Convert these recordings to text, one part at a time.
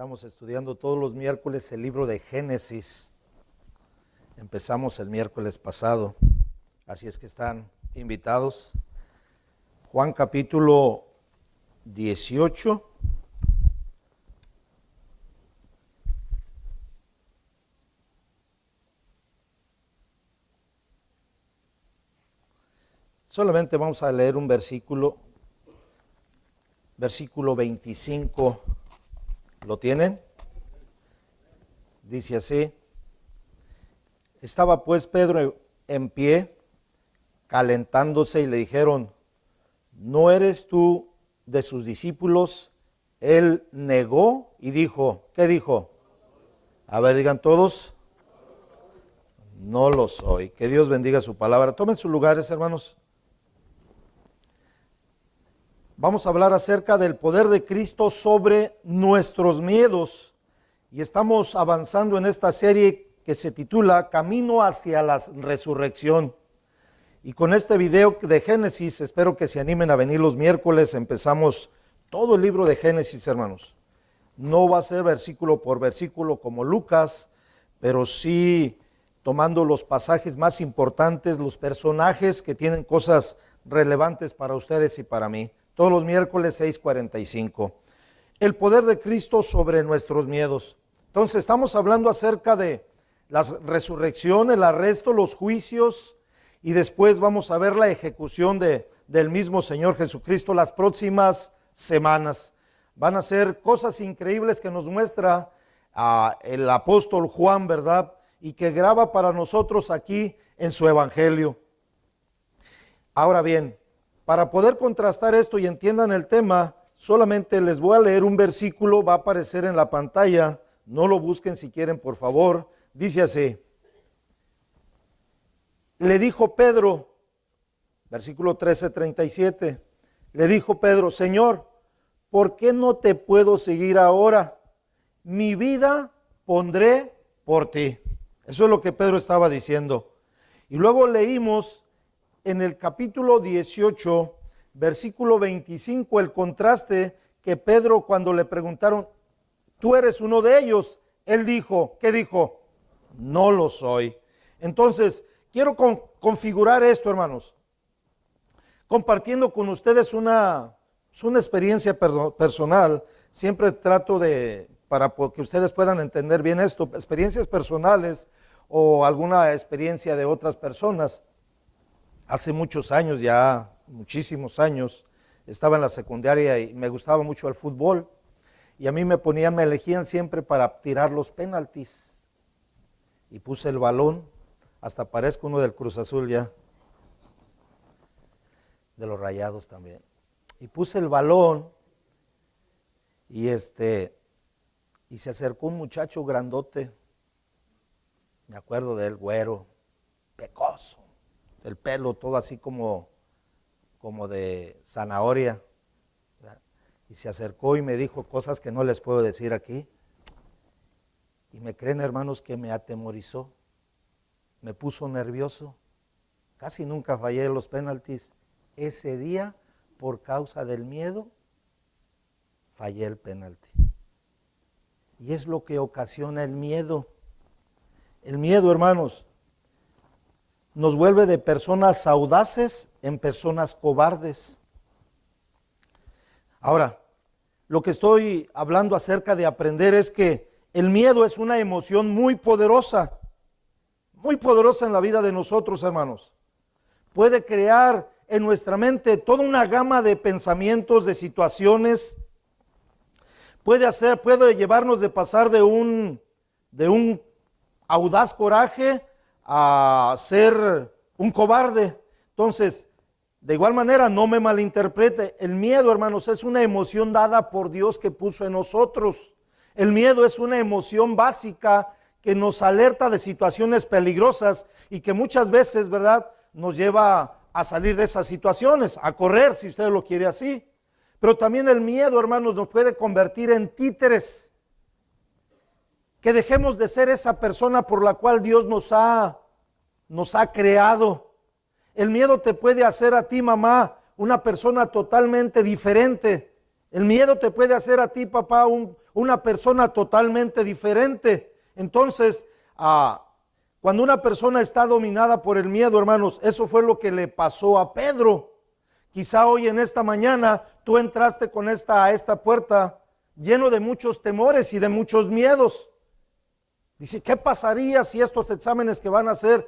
Estamos estudiando todos los miércoles el libro de Génesis. Empezamos el miércoles pasado, así es que están invitados. Juan capítulo 18. Solamente vamos a leer un versículo 25. ¿Lo tienen? Dice así: estaba pues Pedro en pie, calentándose, y le dijeron: ¿no eres tú de sus discípulos? Él negó y dijo, ¿qué dijo? A ver, digan todos: no lo soy. Que Dios bendiga su palabra. Tomen sus lugares, hermanos. Vamos a hablar acerca del poder de Cristo sobre nuestros miedos. Y estamos avanzando en esta serie que se titula Camino hacia la Resurrección. Y con este video de Génesis, espero que se animen a venir los miércoles. Empezamos todo el libro de Génesis, hermanos. No va a ser versículo por versículo como Lucas, pero sí tomando los pasajes más importantes, los personajes que tienen cosas relevantes para ustedes y para mí. Todos los miércoles 6:45. El poder de Cristo sobre nuestros miedos. Entonces estamos hablando acerca de la resurrección, el arresto, los juicios, y después vamos a ver la ejecución del mismo Señor Jesucristo las próximas semanas. Van a ser cosas increíbles que nos muestra el apóstol Juan, ¿verdad? Y que graba para nosotros aquí en su evangelio. Ahora bien, para poder contrastar esto y entiendan el tema, solamente les voy a leer un versículo, va a aparecer en la pantalla, no lo busquen si quieren, por favor. Dice así: le dijo Pedro, versículo 13:37, le dijo Pedro: Señor, ¿por qué no te puedo seguir ahora? Mi vida pondré por ti. Eso es lo que Pedro estaba diciendo. Y luego leímos en el capítulo 18, versículo 25, el contraste que Pedro, cuando le preguntaron, ¿tú eres uno de ellos? Él dijo, ¿qué dijo? No lo soy. Entonces, quiero configurar esto, hermanos, compartiendo con ustedes una experiencia personal. Siempre trato para que ustedes puedan entender bien esto, experiencias personales o alguna experiencia de otras personas. Hace muchos años, ya muchísimos años, estaba en la secundaria y me gustaba mucho el fútbol. Y a mí me elegían siempre para tirar los penaltis. Y puse el balón, hasta parezco uno del Cruz Azul ya, de los Rayados también. Y puse el balón y se acercó un muchacho grandote, me acuerdo de él, güero, pecoso, el pelo todo así como de zanahoria, ¿verdad? Y se acercó y me dijo cosas que no les puedo decir aquí. Y me creen, hermanos, que me atemorizó, me puso nervioso. Casi nunca fallé los penaltis. Ese día, por causa del miedo, fallé el penalti. Y es lo que ocasiona el miedo. El miedo, hermanos, nos vuelve de personas audaces en personas cobardes. Ahora, lo que estoy hablando acerca de aprender es que el miedo es una emoción muy poderosa en la vida de nosotros, hermanos. Puede crear en nuestra mente toda una gama de pensamientos, de situaciones. Puede llevarnos de pasar de un audaz coraje a ser un cobarde. Entonces, de igual manera, no me malinterprete, el miedo, hermanos, es una emoción dada por Dios que puso en nosotros. El miedo es una emoción básica que nos alerta de situaciones peligrosas y que muchas veces, ¿verdad?, nos lleva a salir de esas situaciones, a correr, si usted lo quiere así. Pero también el miedo, hermanos, nos puede convertir en títeres. Que dejemos de ser esa persona por la cual Dios nos ha creado. El miedo te puede hacer a ti, mamá, una persona totalmente diferente. El miedo te puede hacer a ti, papá, una persona totalmente diferente. Entonces, cuando una persona está dominada por el miedo, hermanos, eso fue lo que le pasó a Pedro. Quizá hoy en esta mañana tú entraste con a esta puerta lleno de muchos temores y de muchos miedos. Dice, ¿qué pasaría si estos exámenes que van a hacer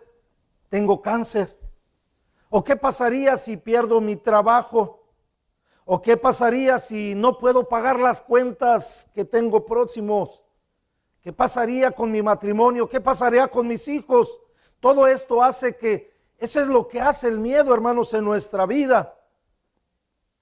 tengo cáncer? ¿O qué pasaría si pierdo mi trabajo? ¿O qué pasaría si no puedo pagar las cuentas que tengo próximos? ¿Qué pasaría con mi matrimonio? ¿Qué pasaría con mis hijos? Todo esto hace eso es lo que hace el miedo, hermanos, en nuestra vida.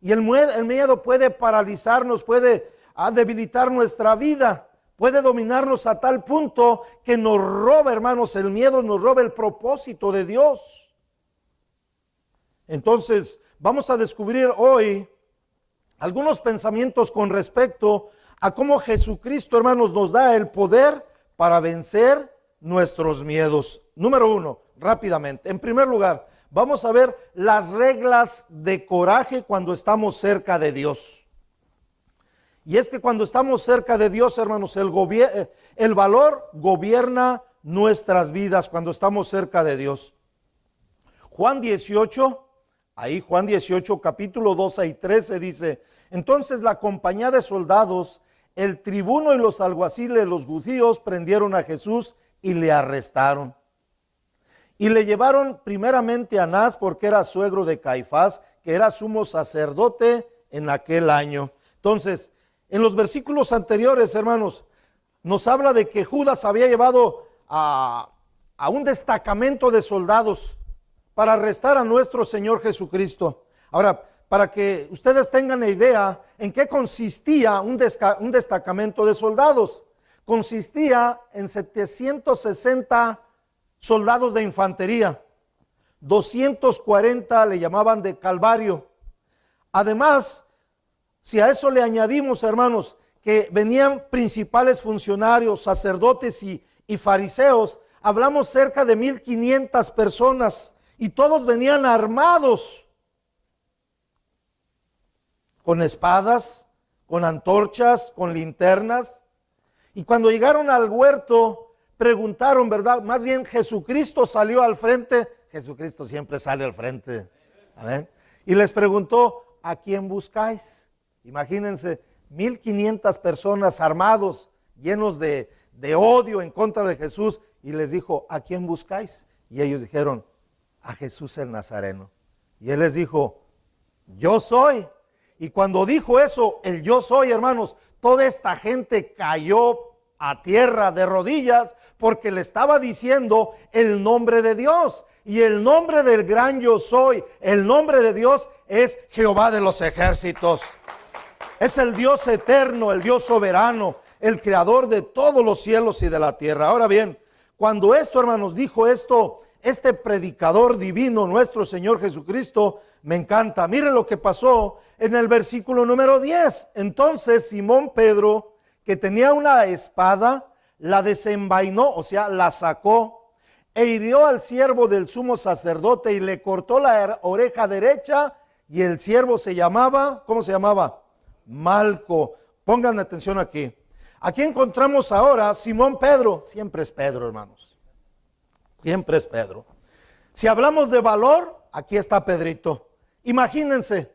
Y el miedo puede paralizarnos, puede debilitar nuestra vida, puede dominarnos a tal punto que nos roba, hermanos, el miedo nos roba el propósito de Dios. Entonces, vamos a descubrir hoy algunos pensamientos con respecto a cómo Jesucristo, hermanos, nos da el poder para vencer nuestros miedos. Número 1, rápidamente. En primer lugar, vamos a ver las reglas de coraje cuando estamos cerca de Dios. Y es que cuando estamos cerca de Dios, hermanos, el valor gobierna nuestras vidas cuando estamos cerca de Dios. Juan 18, Juan 18, capítulo 12 y 13 dice, entonces la compañía de soldados, el tribuno y los alguaciles de los judíos prendieron a Jesús y le arrestaron. Y le llevaron primeramente a Anás porque era suegro de Caifás, que era sumo sacerdote en aquel año. Entonces, en los versículos anteriores, hermanos, nos habla de que Judas había llevado a un destacamento de soldados para arrestar a nuestro Señor Jesucristo. Ahora, para que ustedes tengan idea en qué consistía un destacamento de soldados. Consistía en 760 soldados de infantería, 240 le llamaban de Calvario. Además, si a eso le añadimos, hermanos, que venían principales funcionarios, sacerdotes y fariseos, hablamos cerca de 1500 personas y todos venían armados con espadas, con antorchas, con linternas. Y cuando llegaron al huerto, preguntaron, ¿verdad? Más bien Jesucristo salió al frente. Jesucristo siempre sale al frente. Amén. Y les preguntó, ¿a quién buscáis? Imagínense, 1500 personas armados, llenos de odio en contra de Jesús. Y les dijo, ¿a quién buscáis? Y ellos dijeron, a Jesús el Nazareno. Y él les dijo, yo soy. Y cuando dijo eso, el yo soy, hermanos, toda esta gente cayó a tierra de rodillas porque le estaba diciendo el nombre de Dios. Y el nombre del gran yo soy, el nombre de Dios es Jehová de los ejércitos. Es el Dios eterno, el Dios soberano, el creador de todos los cielos y de la tierra. Ahora bien, cuando esto, hermanos, dijo esto, este predicador divino, nuestro Señor Jesucristo, me encanta. Miren lo que pasó en el versículo número 10. Entonces Simón Pedro, que tenía una espada, la desenvainó, o sea, la sacó, e hirió al siervo del sumo sacerdote y le cortó la oreja derecha, y el siervo se llamaba, ¿cómo se llamaba? Malco. Pongan atención aquí. Aquí encontramos ahora Simón Pedro. Siempre es Pedro, hermanos. Siempre es Pedro. Si hablamos de valor, aquí está Pedrito. Imagínense,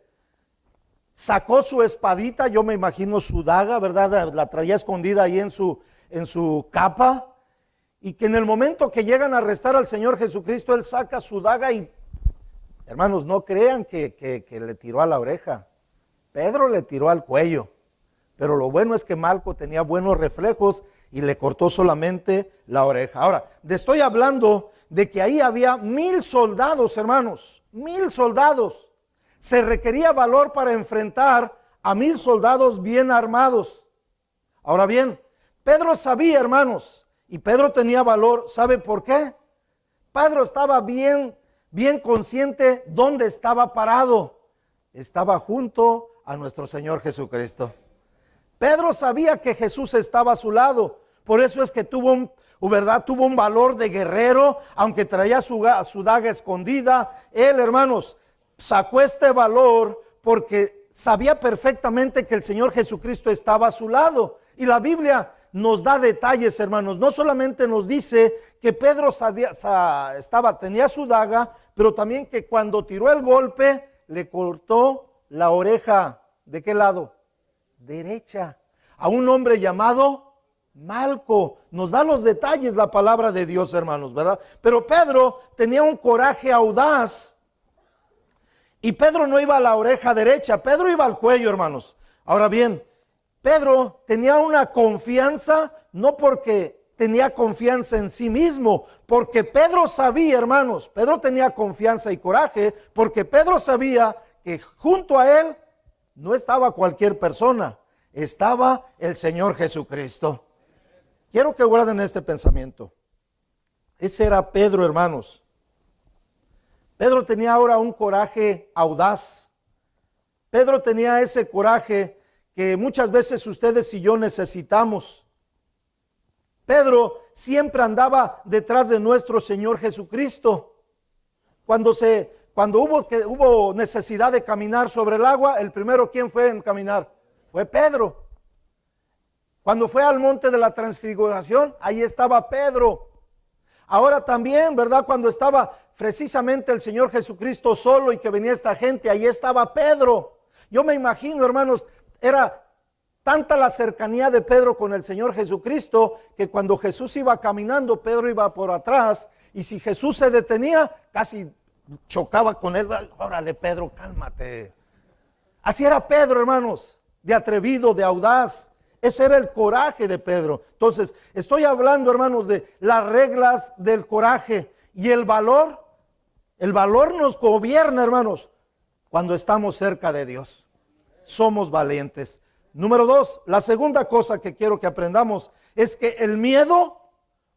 sacó su espadita, yo me imagino su daga, ¿verdad? La traía escondida ahí en su capa. Y que en el momento que llegan a arrestar al Señor Jesucristo, él saca su daga y, hermanos, no crean que le tiró a la oreja. Pedro le tiró al cuello. Pero lo bueno es que Malco tenía buenos reflejos y le cortó solamente la oreja. Ahora, estoy hablando de que ahí había 1000 soldados, hermanos, 1000 soldados. Se requería valor para enfrentar a 1000 soldados bien armados. Ahora bien, Pedro sabía, hermanos, y Pedro tenía valor. ¿Sabe por qué? Pedro estaba bien consciente dónde estaba parado. Estaba junto a nuestro Señor Jesucristo. Pedro sabía que Jesús estaba a su lado. Por eso es que tuvo un valor de guerrero, aunque traía su daga escondida. Él, hermanos, sacó este valor porque sabía perfectamente que el Señor Jesucristo estaba a su lado. Y la Biblia nos da detalles, hermanos. No solamente nos dice que Pedro tenía su daga, pero también que cuando tiró el golpe, le cortó la oreja. ¿De qué lado? Derecha. A un hombre llamado Malco. Nos da los detalles la palabra de Dios, hermanos, ¿verdad? Pero Pedro tenía un coraje audaz. Y Pedro no iba a la oreja derecha, Pedro iba al cuello, hermanos. Ahora bien, Pedro tenía una confianza, no porque tenía confianza en sí mismo, porque Pedro sabía, hermanos, Pedro tenía confianza y coraje, porque Pedro sabía que junto a él no estaba cualquier persona, estaba el Señor Jesucristo. Quiero que guarden este pensamiento. Ese era Pedro, hermanos. Pedro tenía ahora un coraje audaz. Pedro tenía ese coraje que muchas veces ustedes y yo necesitamos. Pedro siempre andaba detrás de nuestro Señor Jesucristo. Cuando hubo necesidad de caminar sobre el agua, el primero, ¿quién fue en caminar? Fue Pedro. Cuando fue al monte de la transfiguración, ahí estaba Pedro. Ahora también, ¿verdad? Cuando estaba precisamente el Señor Jesucristo solo y que venía esta gente, ahí estaba Pedro. Yo me imagino, hermanos, era tanta la cercanía de Pedro con el Señor Jesucristo que cuando Jesús iba caminando, Pedro iba por atrás, y si Jesús se detenía, casi chocaba con él. Órale, Pedro, cálmate. Así era Pedro, hermanos, de atrevido, de audaz. Ese era el coraje de Pedro. Entonces, estoy hablando, hermanos, de las reglas del coraje y el valor. El valor nos gobierna, hermanos, cuando estamos cerca de Dios. Somos valientes. Número 2, la segunda cosa que quiero que aprendamos es que el miedo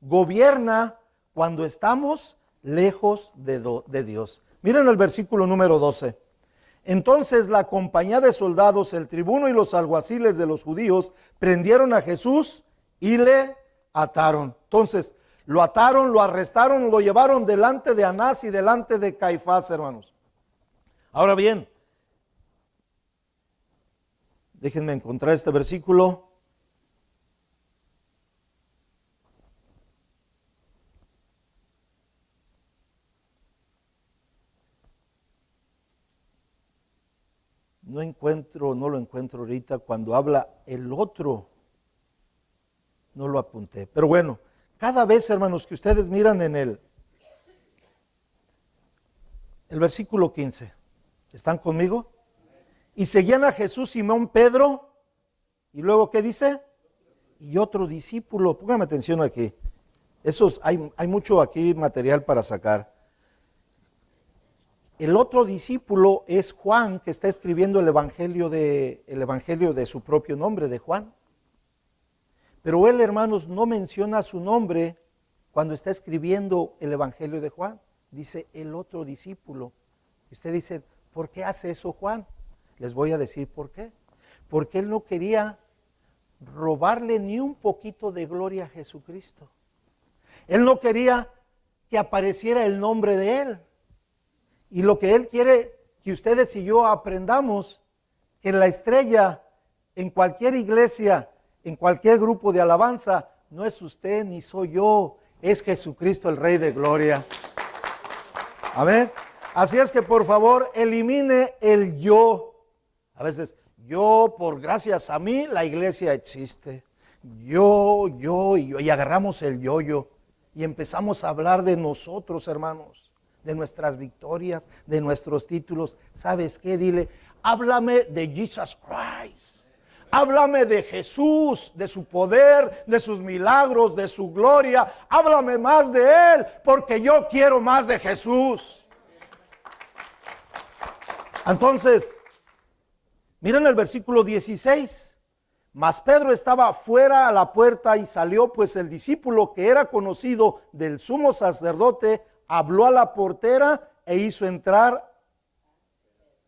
gobierna cuando estamos lejos de Dios. Miren el versículo número 12. Entonces la compañía de soldados, el tribuno y los alguaciles de los judíos prendieron a Jesús y le ataron. Entonces lo ataron, lo arrestaron, lo llevaron delante de Anás y delante de Caifás, hermanos. Ahora bien, déjenme encontrar este versículo. No lo encuentro ahorita. Cuando habla el otro, no lo apunté. Pero bueno, cada vez, hermanos, que ustedes miran en el versículo 15, ¿están conmigo? Y seguían a Jesús, Simón, Pedro, y luego, ¿qué dice? Y otro discípulo. Póngame atención aquí. Hay mucho aquí material para sacar. El otro discípulo es Juan, que está escribiendo el evangelio de su propio nombre, de Juan. Pero él, hermanos, no menciona su nombre cuando está escribiendo el evangelio de Juan. Dice el otro discípulo. Y usted dice, ¿por qué hace eso Juan? Les voy a decir por qué. Porque él no quería robarle ni un poquito de gloria a Jesucristo. Él no quería que apareciera el nombre de él. Y lo que él quiere que ustedes y yo aprendamos, que la estrella en cualquier iglesia, en cualquier grupo de alabanza, no es usted ni soy yo, es Jesucristo el Rey de Gloria. Amén. Así es que por favor elimine el yo. A veces, yo, por gracias a mí, la iglesia existe. Yo, y agarramos el yo. Y empezamos a hablar de nosotros, hermanos, de nuestras victorias, de nuestros títulos. ¿Sabes qué? Dile, háblame de Jesus Christ. Háblame de Jesús, de su poder, de sus milagros, de su gloria. Háblame más de Él, porque yo quiero más de Jesús. Entonces, miren el versículo 16. Mas Pedro estaba fuera a la puerta y salió, pues el discípulo que era conocido del sumo sacerdote habló a la portera e hizo entrar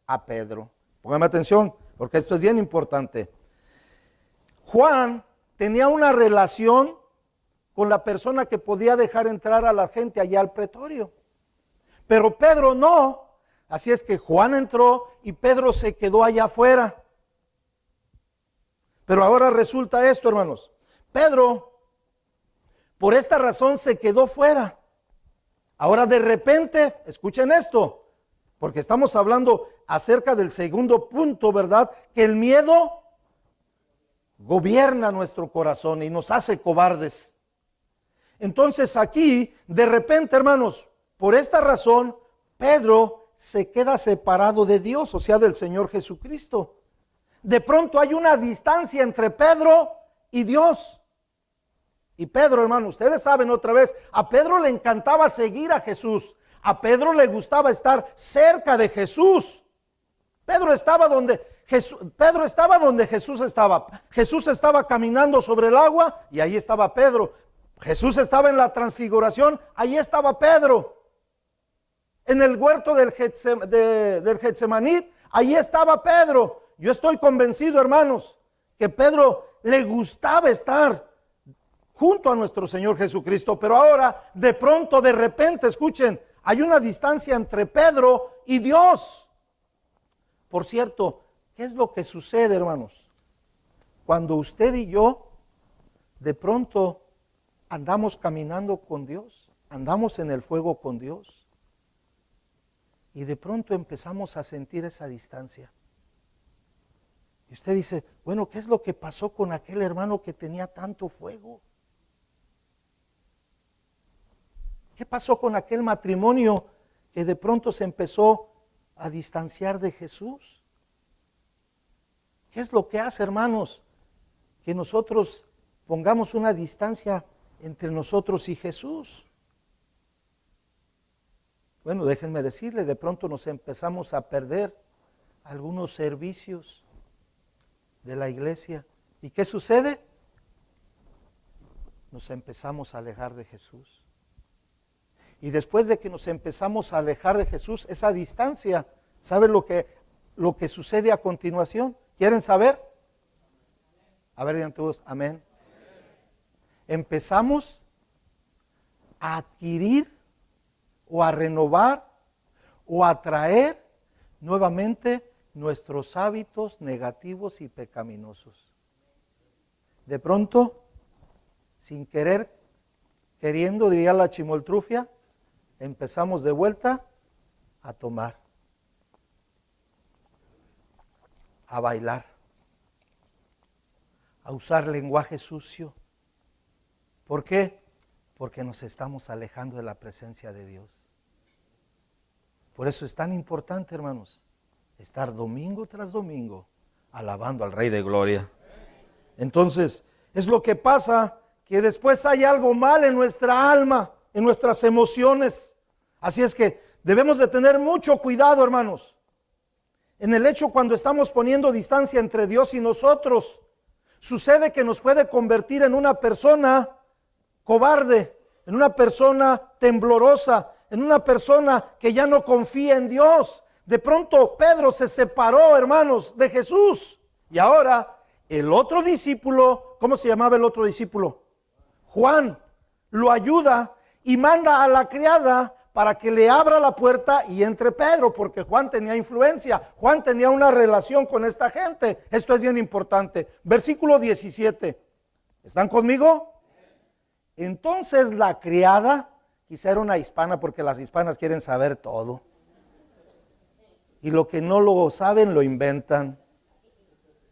a Pedro. Póngame atención, porque esto es bien importante. Juan tenía una relación con la persona que podía dejar entrar a la gente allá al pretorio. Pero Pedro no. Así es que Juan entró y Pedro se quedó allá afuera. Pero ahora resulta esto, hermanos. Pedro, por esta razón, se quedó fuera. Ahora de repente, escuchen esto, porque estamos hablando acerca del segundo punto, ¿verdad? Que el miedo gobierna nuestro corazón y nos hace cobardes. Entonces aquí, de repente, hermanos, por esta razón, Pedro se queda separado de Dios, o sea, del Señor Jesucristo. De pronto hay una distancia entre Pedro y Dios. Y Pedro, hermano, ustedes saben otra vez, a Pedro le encantaba seguir a Jesús. A Pedro le gustaba estar cerca de Jesús. Pedro estaba donde Jesús estaba. Jesús estaba caminando sobre el agua y ahí estaba Pedro. Jesús estaba en la transfiguración, ahí estaba Pedro. En el huerto del Getsemaní, ahí estaba Pedro. Yo estoy convencido, hermanos, que Pedro le gustaba estar junto a nuestro Señor Jesucristo, pero ahora, de pronto, de repente, escuchen, hay una distancia entre Pedro y Dios. Por cierto, ¿qué es lo que sucede, hermanos? Cuando usted y yo, de pronto, andamos caminando con Dios, andamos en el fuego con Dios, y de pronto empezamos a sentir esa distancia. Y usted dice, bueno, ¿qué es lo que pasó con aquel hermano que tenía tanto fuego? ¿Qué pasó con aquel matrimonio que de pronto se empezó a distanciar de Jesús? ¿Qué es lo que hace, hermanos, que nosotros pongamos una distancia entre nosotros y Jesús? Bueno, déjenme decirle, de pronto nos empezamos a perder algunos servicios de la iglesia. ¿Y qué sucede? Nos empezamos a alejar de Jesús. Y después de que nos empezamos a alejar de Jesús, esa distancia, ¿saben lo que sucede a continuación? ¿Quieren saber? A ver, digan todos, amén. Empezamos a adquirir o a renovar o a traer nuevamente nuestros hábitos negativos y pecaminosos. De pronto, sin querer, queriendo, diría la chimoltrufia, empezamos de vuelta a tomar, a bailar, a usar lenguaje sucio. ¿Por qué? Porque nos estamos alejando de la presencia de Dios. Por eso es tan importante, hermanos, estar domingo tras domingo alabando al Rey de Gloria. Entonces, es lo que pasa, que después hay algo mal en nuestra alma, en nuestras emociones. Así es que debemos de tener mucho cuidado, hermanos, en el hecho cuando estamos poniendo distancia entre Dios y nosotros. Sucede que nos puede convertir en una persona cobarde, en una persona temblorosa, en una persona que ya no confía en Dios. De pronto Pedro se separó, hermanos, de Jesús. Y ahora el otro discípulo, ¿cómo se llamaba el otro discípulo? Juan, lo ayuda y manda a la criada para que le abra la puerta y entre Pedro, porque Juan tenía influencia, Juan tenía una relación con esta gente. Esto es bien importante. Versículo 17. ¿Están conmigo? Entonces la criada, quizá era una hispana, porque las hispanas quieren saber todo. Y lo que no lo saben, lo inventan.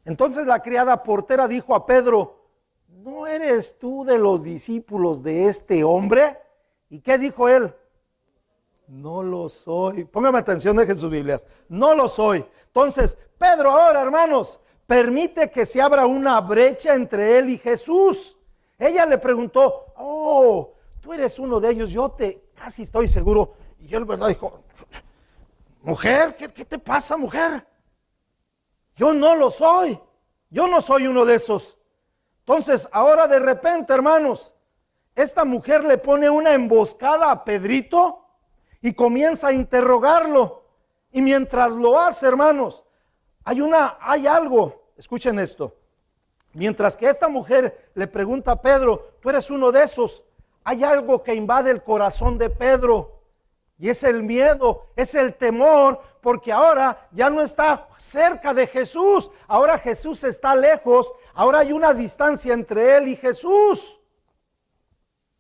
Entonces la criada portera dijo a Pedro, ¿no eres tú de los discípulos de este hombre? ¿Y qué dijo él? No lo soy. Póngame atención, dejen sus Biblias. No lo soy. Entonces, Pedro ahora, hermanos, permite que se abra una brecha entre él y Jesús. Ella le preguntó, oh, tú eres uno de ellos, yo casi estoy seguro. Y él, ¿verdad? Dijo, mujer, ¿qué te pasa, mujer? Yo no lo soy. Yo no soy uno de esos. Entonces, ahora de repente, hermanos, esta mujer le pone una emboscada a Pedrito y comienza a interrogarlo. Y mientras lo hace, hermanos, hay algo, escuchen esto. Mientras que esta mujer le pregunta a Pedro, tú eres uno de esos, hay algo que invade el corazón de Pedro. Y es el miedo, es el temor, porque ahora ya no está cerca de Jesús. Ahora Jesús está lejos, ahora hay una distancia entre él y Jesús.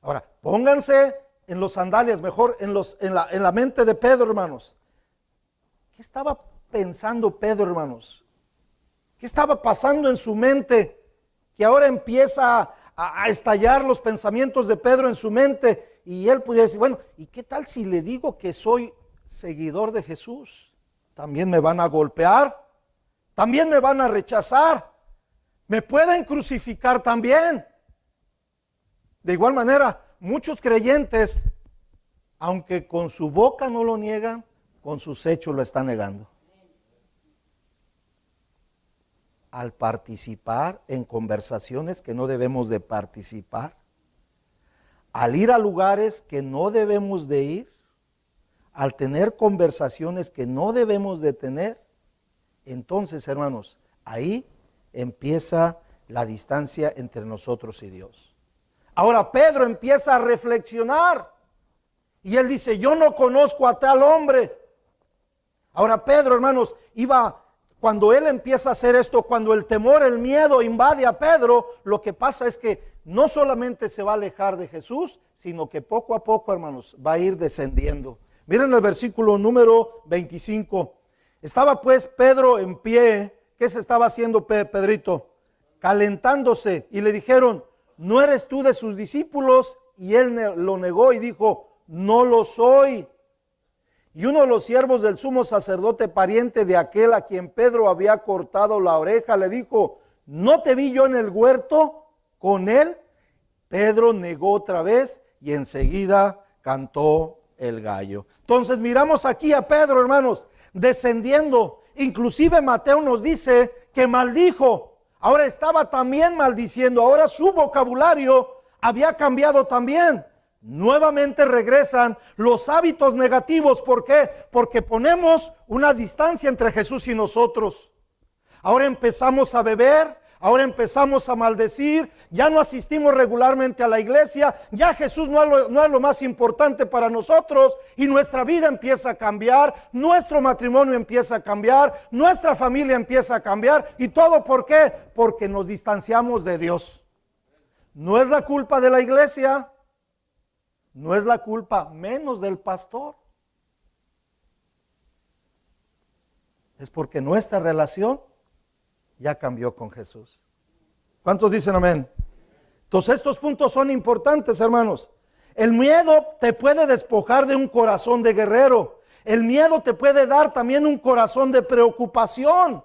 Ahora, pónganse en los sandalias, mejor en la mente de Pedro, hermanos. ¿Qué estaba pensando Pedro, hermanos? ¿Qué estaba pasando en su mente? Que ahora empieza a estallar los pensamientos de Pedro en su mente. Y él pudiera decir, bueno, ¿y qué tal si le digo que soy seguidor de Jesús? También me van a golpear, también me van a rechazar, me pueden crucificar también. De igual manera, muchos creyentes, aunque con su boca no lo niegan, con sus hechos lo están negando. Al participar en conversaciones que no debemos de participar, al ir a lugares que no debemos de ir, al tener conversaciones que no debemos de tener, entonces, hermanos, ahí empieza la distancia entre nosotros y Dios. Ahora Pedro empieza a reflexionar y él dice, yo no conozco a tal hombre. Ahora Pedro, hermanos, cuando él empieza a hacer esto, cuando el temor, el miedo invade a Pedro, lo que pasa es que no solamente se va a alejar de Jesús, sino que poco a poco, hermanos, va a ir descendiendo. Miren el versículo número 25. Estaba pues Pedro en pie. ¿Qué se estaba haciendo Pedrito? Calentándose. Y le dijeron, ¿no eres tú de sus discípulos? Y él lo negó y dijo, no lo soy. Y uno de los siervos del sumo sacerdote, pariente de aquel a quien Pedro había cortado la oreja, le dijo, ¿no te vi yo en el huerto con él? Pedro negó otra vez y enseguida cantó el gallo. Entonces miramos aquí a Pedro, hermanos, descendiendo. Inclusive Mateo nos dice que maldijo. Ahora estaba también maldiciendo. Ahora su vocabulario había cambiado también. Nuevamente regresan los hábitos negativos. ¿Por qué? Porque ponemos una distancia entre Jesús y nosotros. Ahora empezamos a beber, ahora empezamos a maldecir, ya no asistimos regularmente a la iglesia, ya Jesús no es lo más importante para nosotros y nuestra vida empieza a cambiar, nuestro matrimonio empieza a cambiar, nuestra familia empieza a cambiar. ¿Y todo por qué? Porque nos distanciamos de Dios. No es la culpa de la iglesia, no es la culpa menos del pastor. Es porque nuestra relación ya cambió con Jesús. ¿Cuántos dicen amén? Entonces estos puntos son importantes, hermanos. El miedo te puede despojar de un corazón de guerrero. El miedo te puede dar también un corazón de preocupación.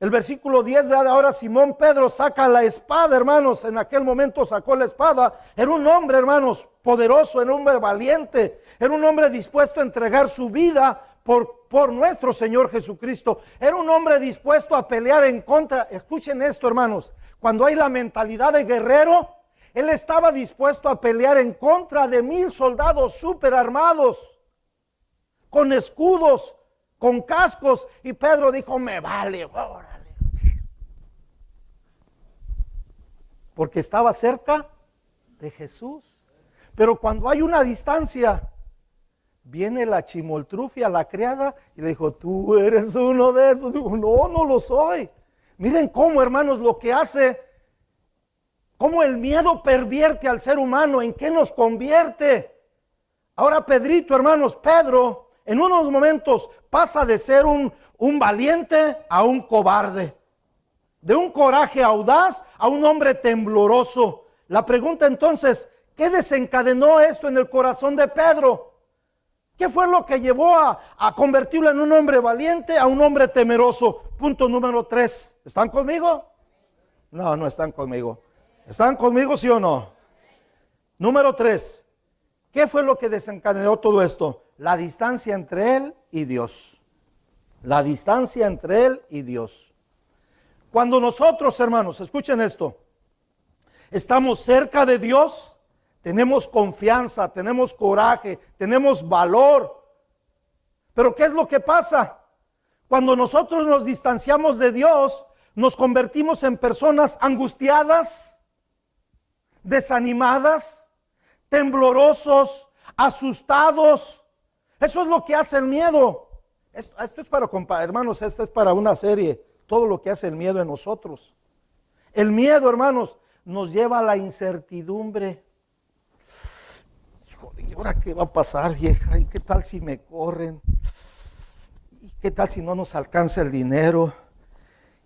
El versículo 10, vea, ahora Simón Pedro saca la espada, hermanos. En aquel momento sacó la espada. Era un hombre, hermanos, poderoso, era un hombre valiente. Era un hombre dispuesto a entregar su vida por nuestro Señor Jesucristo. Era un hombre dispuesto a pelear en contra. Escuchen esto, hermanos. Cuando hay la mentalidad de guerrero, él estaba dispuesto a pelear en contra de 1000 soldados súper armados, con escudos, con cascos. Y Pedro dijo, me vale, órale. Porque estaba cerca de Jesús. Pero cuando hay una distancia, viene la chimoltrufia, la criada, y le dijo, tú eres uno de esos. Dijo, no, no lo soy. Miren cómo, hermanos, lo que hace, cómo el miedo pervierte al ser humano, en qué nos convierte. Ahora Pedrito, hermanos, Pedro, en unos momentos pasa de ser un valiente a un cobarde. De un coraje audaz a un hombre tembloroso. La pregunta entonces, ¿qué desencadenó esto en el corazón de Pedro? ¿Qué fue lo que llevó a convertirlo en un hombre valiente a un hombre temeroso? Punto número 3. ¿Están conmigo? No, no están conmigo. ¿Están conmigo, sí o no? Número 3. ¿Qué fue lo que desencadenó todo esto? La distancia entre él y Dios. La distancia entre él y Dios. Cuando nosotros, hermanos, escuchen esto, estamos cerca de Dios, tenemos confianza, tenemos coraje, tenemos valor. Pero ¿qué es lo que pasa? Cuando nosotros nos distanciamos de Dios, nos convertimos en personas angustiadas, desanimadas, temblorosos, asustados. Eso es lo que hace el miedo. Esto es para, hermanos, esto es para una serie. Todo lo que hace el miedo en nosotros. El miedo, hermanos, nos lleva a la incertidumbre. Híjole, ¿y ahora qué va a pasar, vieja? ¿Y qué tal si me corren? ¿Y qué tal si no nos alcanza el dinero?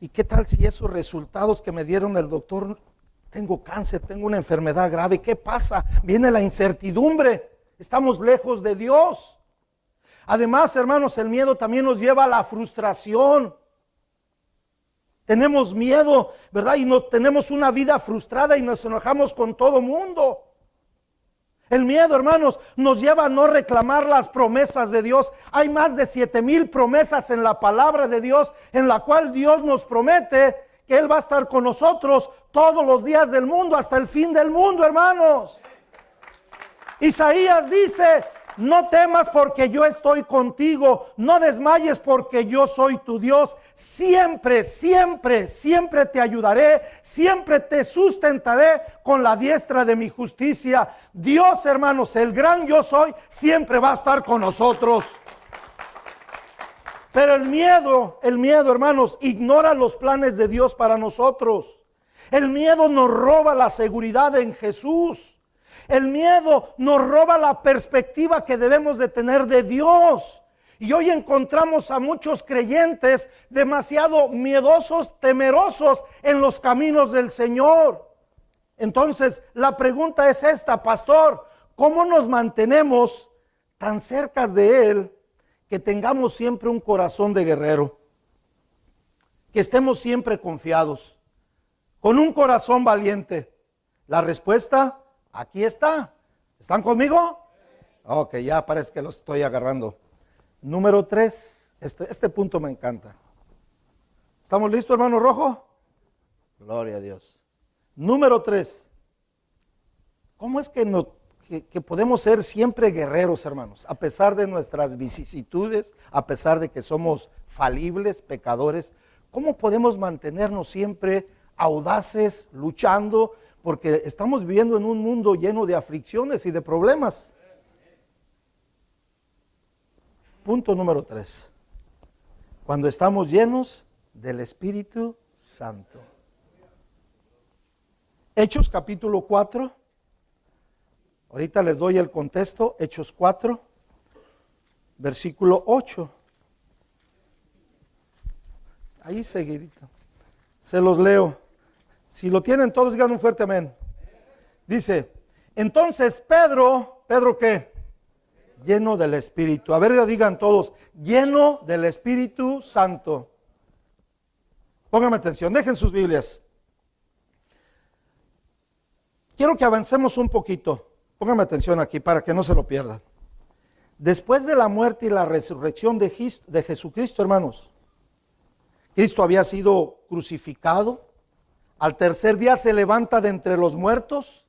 ¿Y qué tal si esos resultados que me dieron el doctor, tengo cáncer, tengo una enfermedad grave? ¿Qué pasa? Viene la incertidumbre. Estamos lejos de Dios. Además, hermanos, el miedo también nos lleva a la frustración. Tenemos miedo, ¿verdad? Y tenemos una vida frustrada y nos enojamos con todo mundo. El miedo, hermanos, nos lleva a no reclamar las promesas de Dios. Hay más de 7,000 promesas en la palabra de Dios, en la cual Dios nos promete que Él va a estar con nosotros todos los días del mundo, hasta el fin del mundo, hermanos. Isaías dice: no temas porque yo estoy contigo, no desmayes porque yo soy tu Dios. Siempre, siempre, siempre te ayudaré, siempre te sustentaré con la diestra de mi justicia. Dios, hermanos, el gran yo soy, siempre va a estar con nosotros. Pero el miedo, hermanos, ignora los planes de Dios para nosotros. El miedo nos roba la seguridad en Jesús. El miedo nos roba la perspectiva que debemos de tener de Dios. Y hoy encontramos a muchos creyentes demasiado miedosos, temerosos en los caminos del Señor. Entonces, la pregunta es esta: pastor, ¿cómo nos mantenemos tan cerca de Él que tengamos siempre un corazón de guerrero? Que estemos siempre confiados, con un corazón valiente. La respuesta aquí está. ¿Están conmigo? Ok, ya parece que los estoy agarrando. Número 3. Este punto me encanta. ¿Estamos listos, hermano Rojo? Gloria a Dios. Número 3. ¿Cómo es que podemos ser siempre guerreros, hermanos? A pesar de nuestras vicisitudes, a pesar de que somos falibles, pecadores, ¿cómo podemos mantenernos siempre audaces, luchando? Porque estamos viviendo en un mundo lleno de aflicciones y de problemas. Punto número 3. Cuando estamos llenos del Espíritu Santo. Hechos capítulo 4. Ahorita les doy el contexto. Hechos 4, versículo 8. Ahí seguidito. Se los leo. Si lo tienen todos, digan un fuerte amén. Dice: entonces Pedro, ¿Pedro qué? Lleno del Espíritu. A ver, ya digan todos: lleno del Espíritu Santo. Pónganme atención, dejen sus Biblias. Quiero que avancemos un poquito. Pónganme atención aquí para que no se lo pierdan. Después de la muerte y la resurrección de Jesucristo, hermanos, Cristo había sido crucificado. Al tercer día se levanta de entre los muertos.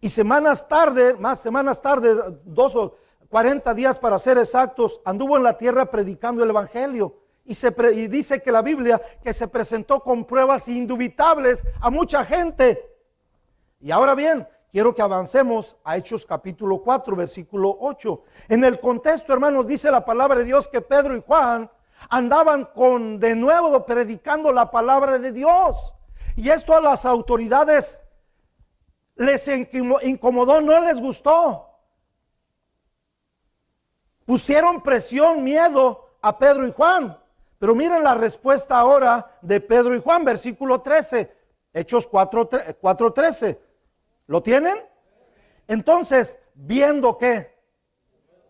Y semanas tarde, 2 o 40 días para ser exactos, anduvo en la tierra predicando el Evangelio. Y dice que la Biblia que se presentó con pruebas indubitables a mucha gente. Y ahora bien, quiero que avancemos a Hechos capítulo 4, versículo 8. En el contexto, hermanos, dice la palabra de Dios que Pedro y Juan andaban de nuevo predicando la palabra de Dios. Y esto a las autoridades les incomodó, no les gustó. Pusieron presión, miedo a Pedro y Juan. Pero miren la respuesta ahora de Pedro y Juan, versículo 13, Hechos 4:13. ¿Lo tienen? Entonces, viendo que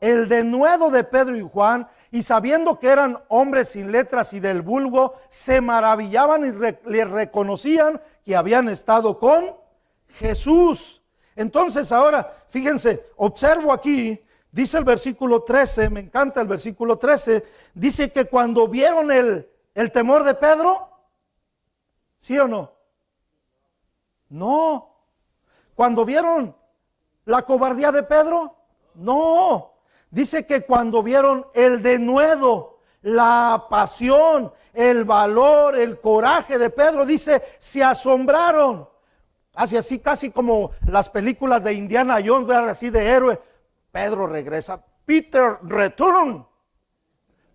el denuedo de Pedro y Juan, y sabiendo que eran hombres sin letras y del vulgo, se maravillaban y le reconocían que habían estado con Jesús. Entonces ahora, fíjense, observo aquí, dice el versículo 13, me encanta el versículo 13, dice que cuando vieron el temor de Pedro, ¿sí o no? No. Cuando vieron la cobardía de Pedro, no. Dice que cuando vieron el denuedo, la pasión, el valor, el coraje de Pedro, dice, se asombraron. Así como las películas de Indiana Jones, así de héroe. Pedro regresa. Peter return.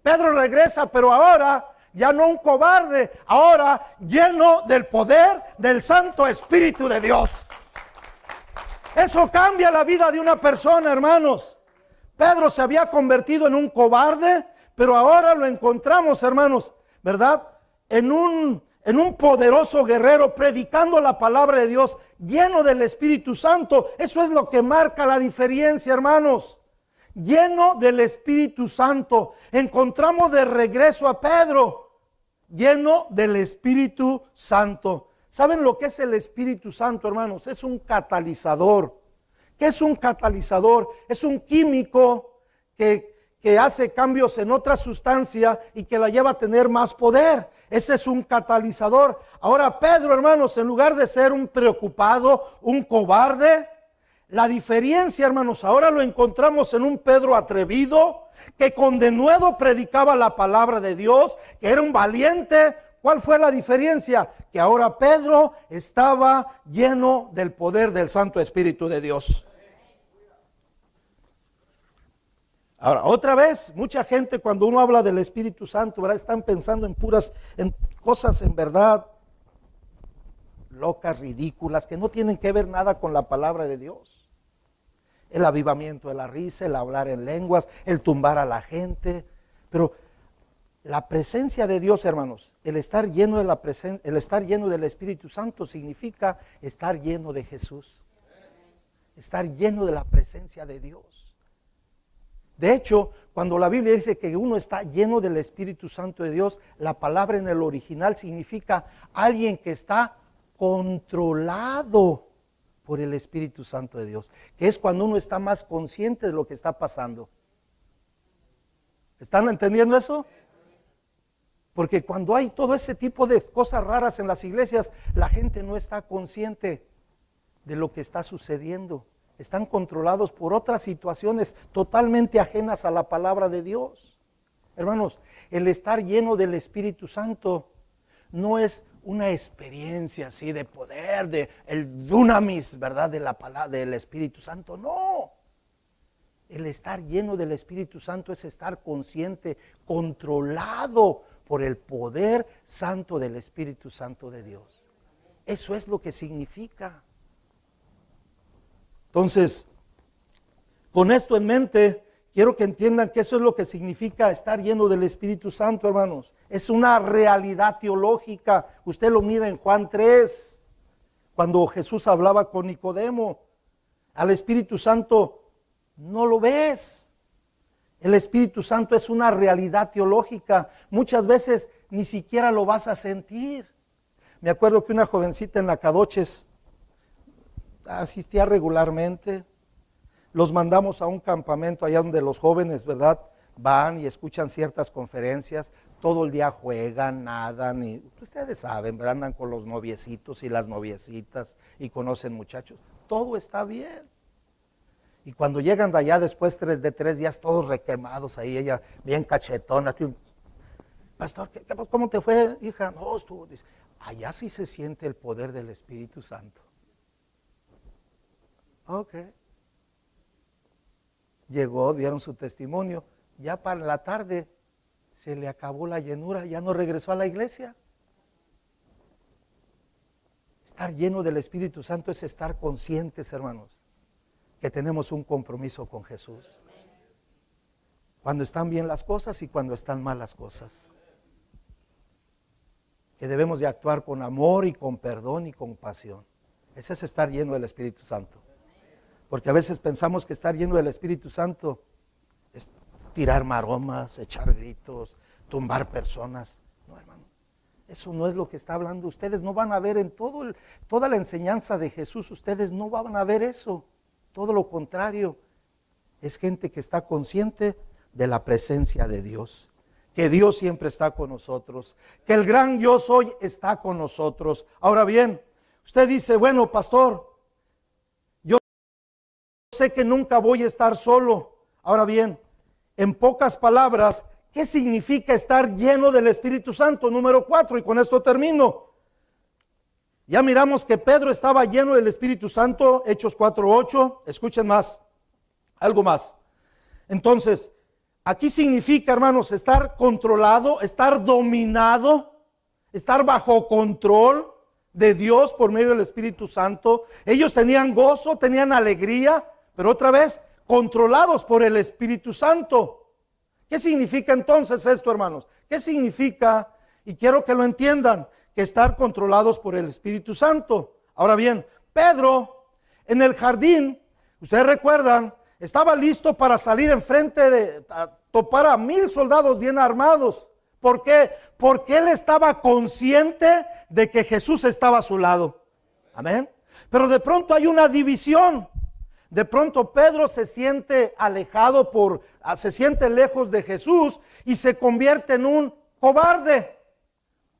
Pedro regresa, pero ahora ya no un cobarde, ahora lleno del poder del Santo Espíritu de Dios. Eso cambia la vida de una persona, hermanos. Pedro se había convertido en un cobarde, pero ahora lo encontramos, hermanos, ¿verdad? En un poderoso guerrero predicando la palabra de Dios, lleno del Espíritu Santo. Eso es lo que marca la diferencia, hermanos. Lleno del Espíritu Santo. Encontramos de regreso a Pedro, lleno del Espíritu Santo. ¿Saben lo que es el Espíritu Santo, hermanos? Es un catalizador. ¿Qué es un catalizador? Es un químico que hace cambios en otra sustancia y que la lleva a tener más poder. Ese es un catalizador. Ahora Pedro, hermanos, en lugar de ser un preocupado, un cobarde, la diferencia, hermanos, ahora lo encontramos en un Pedro atrevido, que con denuedo predicaba la palabra de Dios, que era un valiente. ¿Cuál fue la diferencia? Que ahora Pedro estaba lleno del poder del Santo Espíritu de Dios. Ahora, otra vez, mucha gente cuando uno habla del Espíritu Santo, ¿verdad? Están pensando en cosas en verdad locas, ridículas, que no tienen que ver nada con la palabra de Dios. El avivamiento de la risa, el hablar en lenguas, el tumbar a la gente. Pero la presencia de Dios, hermanos, el estar lleno del Espíritu Santo significa estar lleno de Jesús. Estar lleno de la presencia de Dios. De hecho, cuando la Biblia dice que uno está lleno del Espíritu Santo de Dios, la palabra en el original significa alguien que está controlado por el Espíritu Santo de Dios, que es cuando uno está más consciente de lo que está pasando. ¿Están entendiendo eso? Porque cuando hay todo ese tipo de cosas raras en las iglesias, la gente no está consciente de lo que está sucediendo. Están controlados por otras situaciones totalmente ajenas a la palabra de Dios. Hermanos, el estar lleno del Espíritu Santo no es una experiencia así de poder, de el dunamis, ¿verdad? De la palabra del Espíritu Santo. No. El estar lleno del Espíritu Santo es estar consciente, controlado por el poder santo del Espíritu Santo de Dios. Eso es lo que significa. Entonces, con esto en mente, quiero que entiendan que eso es lo que significa estar lleno del Espíritu Santo, hermanos. Es una realidad teológica. Usted lo mira en Juan 3, cuando Jesús hablaba con Nicodemo. Al Espíritu Santo no lo ves. El Espíritu Santo es una realidad teológica. Muchas veces ni siquiera lo vas a sentir. Me acuerdo que una jovencita en la Cadoches asistía regularmente. Los mandamos a un campamento allá donde los jóvenes, ¿verdad?, van y escuchan ciertas conferencias. Todo el día juegan, nadan y ustedes saben, ¿verdad? Andan con los noviecitos y las noviecitas y conocen muchachos. Todo está bien. Y cuando llegan de allá después de 3 días, todos requemados ahí, ella bien cachetona. Pastor, ¿cómo te fue, hija? No, estuvo. Dice, allá sí se siente el poder del Espíritu Santo. Ok. Llegó, dieron su testimonio. Ya para la tarde se le acabó la llenura, ya no regresó a la iglesia. Estar lleno del Espíritu Santo es estar conscientes, hermanos, que tenemos un compromiso con Jesús. Cuando están bien las cosas y cuando están mal las cosas. Que debemos de actuar con amor y con perdón y compasión. Ese es estar lleno del Espíritu Santo. Porque a veces pensamos que estar lleno del Espíritu Santo es tirar maromas, echar gritos, tumbar personas. No, hermano, eso no es lo que está hablando. Ustedes no van a ver en toda la enseñanza de Jesús, ustedes no van a ver eso. Todo lo contrario, es gente que está consciente de la presencia de Dios. Que Dios siempre está con nosotros. Que el gran yo soy está con nosotros. Ahora bien, usted dice, bueno, pastor, sé que nunca voy a estar solo. Ahora bien, en pocas palabras, ¿qué significa estar lleno del Espíritu Santo? Número 4, y con esto termino. Ya miramos que Pedro estaba lleno del Espíritu Santo, Hechos 4:8. Escuchen más. Algo más. Entonces, aquí significa, hermanos, estar controlado, estar dominado, estar bajo control de Dios por medio del Espíritu Santo. Ellos tenían gozo, tenían alegría, pero otra vez, controlados por el Espíritu Santo. ¿Qué significa entonces esto, hermanos? ¿Qué significa? Y quiero que lo entiendan, que estar controlados por el Espíritu Santo. Ahora bien, Pedro en el jardín, ustedes recuerdan, estaba listo para salir enfrente a topar a 1000 soldados bien armados. ¿Por qué? Porque él estaba consciente de que Jesús estaba a su lado. Amén. Pero de pronto hay una división. De pronto Pedro se siente alejado se siente lejos de Jesús y se convierte en un cobarde.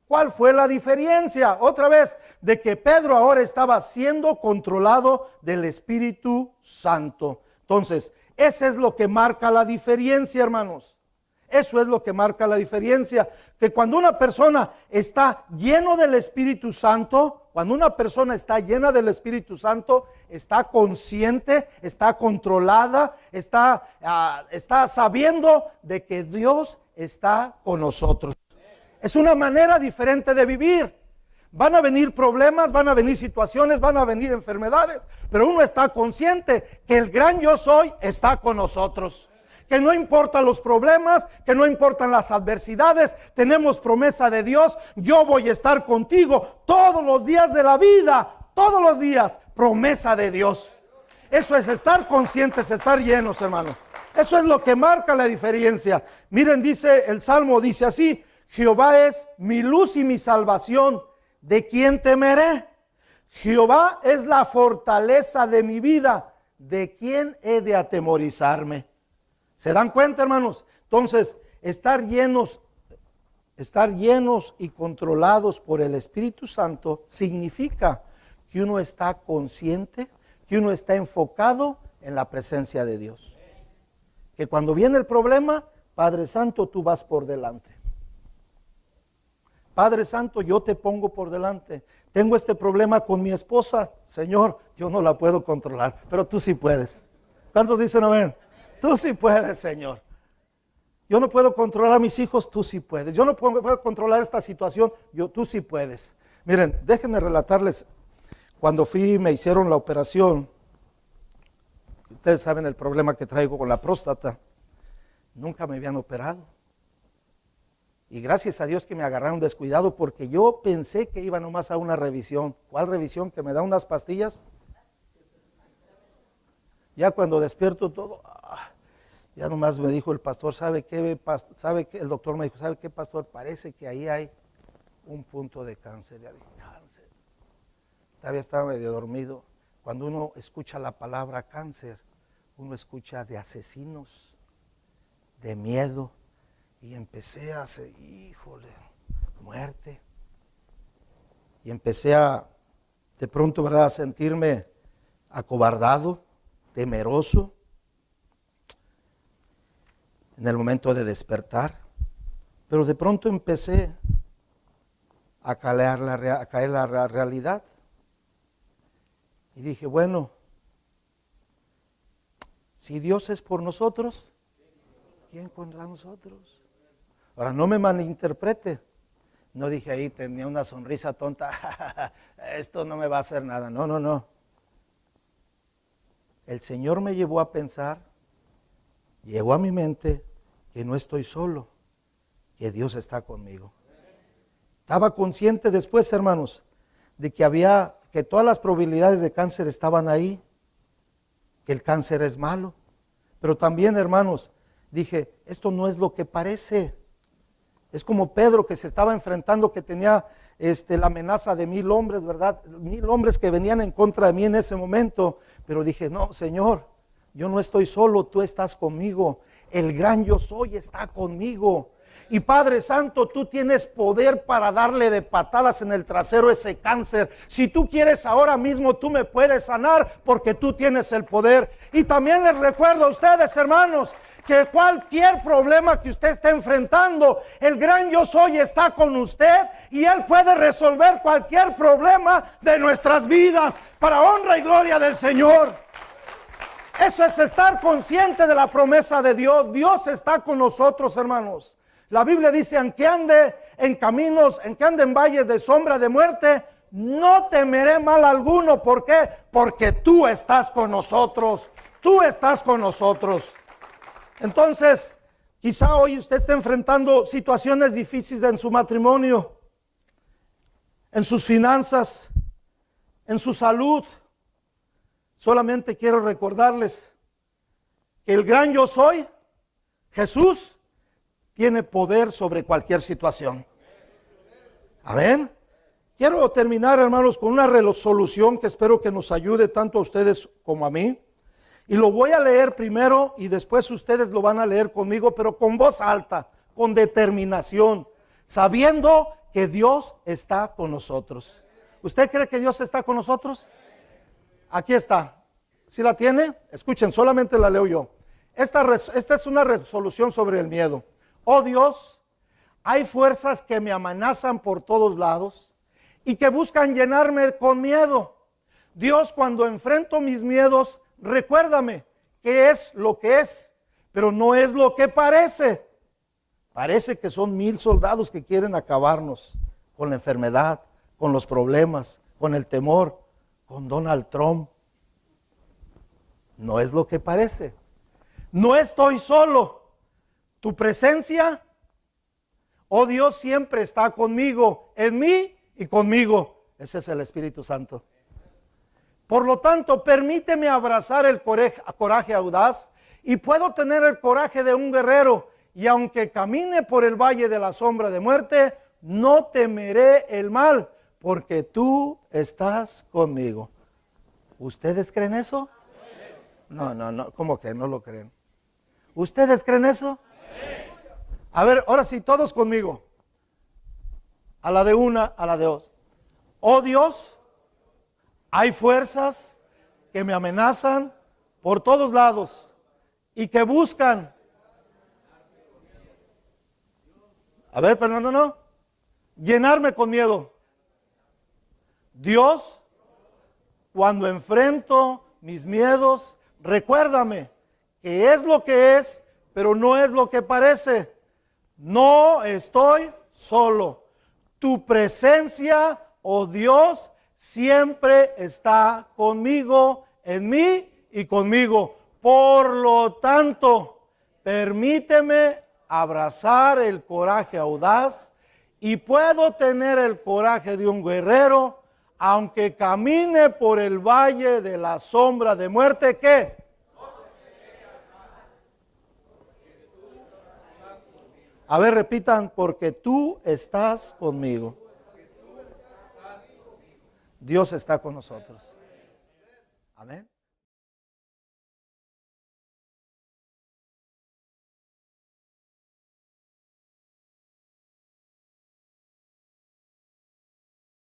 ¿Cuál fue la diferencia? Otra vez, de que Pedro ahora estaba siendo controlado del Espíritu Santo. Entonces, ese es lo que marca la diferencia, hermanos. Eso es lo que marca la diferencia. Que cuando una persona está lleno del Espíritu Santo, cuando una persona está llena del Espíritu Santo, está consciente, está controlada, está sabiendo de que Dios está con nosotros. Es una manera diferente de vivir. Van a venir problemas, van a venir situaciones, van a venir enfermedades, pero uno está consciente que el gran yo soy está con nosotros. Que no importan los problemas, que no importan las adversidades, tenemos promesa de Dios. Yo voy a estar contigo todos los días de la vida, todos los días, promesa de Dios. Eso es estar conscientes, estar llenos, hermanos. Eso es lo que marca la diferencia. Miren, dice el Salmo, dice así: Jehová es mi luz y mi salvación, ¿de quién temeré? Jehová es la fortaleza de mi vida, ¿de quién he de atemorizarme? ¿Se dan cuenta, hermanos? Entonces, estar llenos y controlados por el Espíritu Santo significa que uno está consciente, que uno está enfocado en la presencia de Dios. Que cuando viene el problema, Padre Santo, tú vas por delante. Padre Santo, yo te pongo por delante. Tengo este problema con mi esposa. Señor, yo no la puedo controlar, pero tú sí puedes. ¿Cuántos dicen amén? Tú sí puedes, Señor. Yo no puedo controlar a mis hijos, tú sí puedes. Yo no puedo controlar esta situación, tú sí puedes. Miren, déjenme relatarles, cuando me hicieron la operación, ustedes saben el problema que traigo con la próstata, nunca me habían operado. Y gracias a Dios que me agarraron descuidado, porque yo pensé que iba nomás a una revisión. ¿Cuál revisión? Que me da unas pastillas. Ya cuando despierto todo, ya nomás me dijo el pastor, ¿sabe qué? El doctor me dijo, ¿sabe qué, pastor? Parece que ahí hay un punto de cáncer. Ya dije, cáncer. Todavía estaba medio dormido. Cuando uno escucha la palabra cáncer, uno escucha de asesinos, de miedo. Y empecé a hacer, híjole, muerte. Y empecé de pronto, ¿verdad?, a sentirme acobardado, temeroso. En el momento de despertar. Pero de pronto empecé a caer la realidad. Y dije, bueno, si Dios es por nosotros, ¿quién contra nosotros? Ahora, no me malinterprete. No dije ahí, tenía una sonrisa tonta, esto no me va a hacer nada. No, no, no. El Señor me llevó a pensar, llegó a mi mente, que no estoy solo, que Dios está conmigo. Estaba consciente después, hermanos, de que todas las probabilidades de cáncer estaban ahí, que el cáncer es malo. Pero también, hermanos, dije, esto no es lo que parece. Es como Pedro, que se estaba enfrentando, que tenía la amenaza de 1000 hombres, ¿verdad? 1000 hombres que venían en contra de mí en ese momento. Pero dije, no, Señor, yo no estoy solo, tú estás conmigo. El gran yo soy está conmigo. Y Padre Santo, tú tienes poder para darle de patadas en el trasero ese cáncer. Si tú quieres ahora mismo, tú me puedes sanar, porque tú tienes el poder. Y también les recuerdo a ustedes, hermanos, que cualquier problema que usted esté enfrentando, el gran yo soy está con usted y Él puede resolver cualquier problema de nuestras vidas para honra y gloria del Señor. Eso es estar consciente de la promesa de Dios. Dios está con nosotros, hermanos. La Biblia dice, aunque ande en caminos, aunque ande en valles de sombra de muerte, no temeré mal alguno. ¿Por qué? Porque tú estás con nosotros. Tú estás con nosotros. Entonces, quizá hoy usted esté enfrentando situaciones difíciles en su matrimonio, en sus finanzas, en su salud. Solamente quiero recordarles que el gran yo soy, Jesús, tiene poder sobre cualquier situación. Amén. Quiero terminar, hermanos, con una resolución que espero que nos ayude tanto a ustedes como a mí. Y lo voy a leer primero y después ustedes lo van a leer conmigo, pero con voz alta, con determinación, sabiendo que Dios está con nosotros. ¿Usted cree que Dios está con nosotros? Aquí está. ¿Sí la tiene? Escuchen, solamente la leo yo. Esta es una resolución sobre el miedo. Oh Dios, hay fuerzas que me amenazan por todos lados y que buscan llenarme con miedo. Dios, cuando enfrento mis miedos, recuérdame que es lo que es, pero no es lo que parece. Parece que son 1000 soldados que quieren acabarnos con la enfermedad, con los problemas, con el temor, con Donald Trump. No es lo que parece. No estoy solo. Tu presencia, oh Dios, siempre está conmigo, en mí y conmigo. Ese es el Espíritu Santo. Por lo tanto, permíteme abrazar el coraje audaz y puedo tener el coraje de un guerrero. Y aunque camine por el valle de la sombra de muerte, no temeré el mal, porque tú estás conmigo. ¿Ustedes creen eso? No, ¿cómo que no lo creen? ¿Ustedes creen eso? A ver, ahora sí, todos conmigo. A la de una, a la de dos. Oh Dios, hay fuerzas que me amenazan por todos lados y que buscan. A ver, pero no. Llenarme con miedo. Dios, cuando enfrento mis miedos, recuérdame que es lo que es, pero no es lo que parece. No estoy solo. Tu presencia, oh Dios, siempre está conmigo, en mí y conmigo. Por lo tanto, permíteme abrazar el coraje audaz y puedo tener el coraje de un guerrero, aunque camine por el valle de la sombra de muerte. ¿Qué? A ver, repitan, porque tú estás conmigo. Dios está con nosotros. Amén.